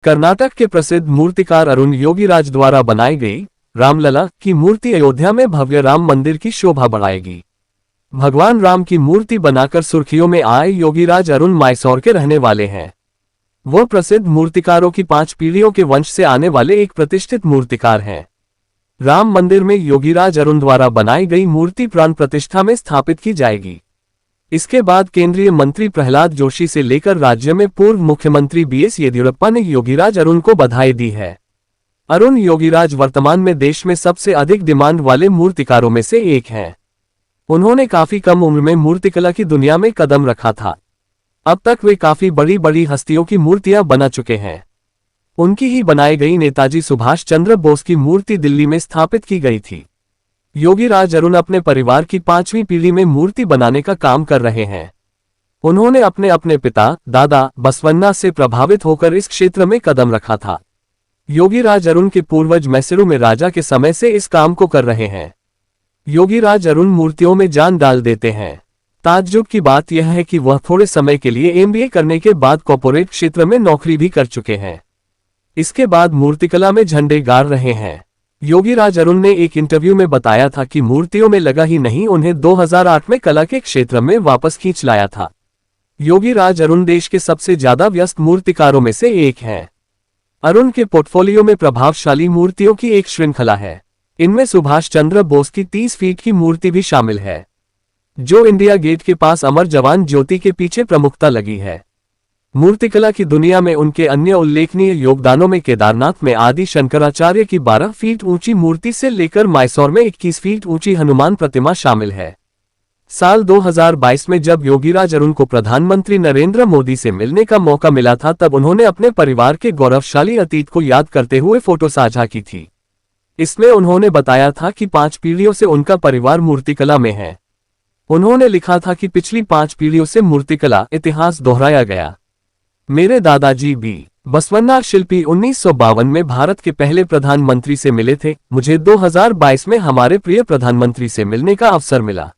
कर्नाटक के प्रसिद्ध मूर्तिकार अरुण योगीराज द्वारा बनाई गई रामलला की मूर्ति अयोध्या में भव्य राम मंदिर की शोभा बढ़ाएगी। भगवान राम की मूर्ति बनाकर सुर्खियों में आए योगीराज अरुण मैसूर के रहने वाले हैं। वह प्रसिद्ध मूर्तिकारों की 5 पीढ़ियों के वंश से आने वाले एक प्रतिष्ठित मूर्तिकार हैं। राम मंदिर में योगीराज अरुण द्वारा बनाई गई मूर्ति प्राण प्रतिष्ठा में स्थापित की जाएगी। इसके बाद केंद्रीय मंत्री प्रहलाद जोशी से लेकर राज्य में पूर्व मुख्यमंत्री बीएस येदियुरप्पा ने योगीराज अरुण को बधाई दी है। अरुण योगीराज वर्तमान में देश में सबसे अधिक डिमांड वाले मूर्तिकारों में से एक हैं। उन्होंने काफी कम उम्र में मूर्तिकला की दुनिया में कदम रखा था। अब तक वे काफी बड़ी बड़ी हस्तियों की मूर्तियां बना चुके हैं। उनकी ही बनाई गई नेताजी सुभाष चंद्र बोस की मूर्ति दिल्ली में स्थापित की गई थी। योगीराज अरुण अपने परिवार की 5वीं पीढ़ी में मूर्ति बनाने का काम कर रहे हैं। उन्होंने अपने पिता दादा बसवन्ना से प्रभावित होकर इस क्षेत्र में कदम रखा था। योगीराज अरुण के पूर्वज मैसूर में राजा के समय से इस काम को कर रहे हैं। योगीराज अरुण मूर्तियों में जान डाल देते हैं। ताज्जुब की बात यह है कि वह थोड़े समय के लिए एमबीए करने के बाद कॉर्पोरेट क्षेत्र में नौकरी भी कर चुके हैं। इसके बाद मूर्तिकला में झंडे गाड़ रहे हैं। योगीराज अरुण ने एक इंटरव्यू में बताया था कि मूर्तियों में लगा ही नहीं, उन्हें 2008 में कला के क्षेत्र में वापस खींच लाया था। योगीराज अरुण देश के सबसे ज्यादा व्यस्त मूर्तिकारों में से एक हैं। अरुण के पोर्टफोलियो में प्रभावशाली मूर्तियों की एक श्रृंखला है। इनमें सुभाष चंद्र बोस की 30 फीट की मूर्ति भी शामिल है, जो इंडिया गेट के पास अमर जवान ज्योति के पीछे प्रमुखता लगी है। मूर्तिकला की दुनिया में उनके अन्य उल्लेखनीय योगदानों में केदारनाथ में आदि शंकराचार्य की 12 फीट ऊंची मूर्ति से लेकर मैसूर में 21 फीट ऊंची हनुमान प्रतिमा शामिल है। साल 2022 में जब योगीराज अरुण को प्रधानमंत्री नरेंद्र मोदी से मिलने का मौका मिला था, तब उन्होंने अपने परिवार के गौरवशाली अतीत को याद करते हुए फोटो साझा की थी। इसमें उन्होंने बताया था कि 5 पीढ़ियों से उनका परिवार मूर्तिकला में है। उन्होंने लिखा था कि पिछली 5 पीढ़ियों से मूर्तिकला इतिहास दोहराया गया। मेरे दादाजी बी बसवन्ना शिल्पी 1952 में भारत के पहले प्रधानमंत्री से मिले थे। मुझे 2022 में हमारे प्रिय प्रधानमंत्री से मिलने का अवसर मिला।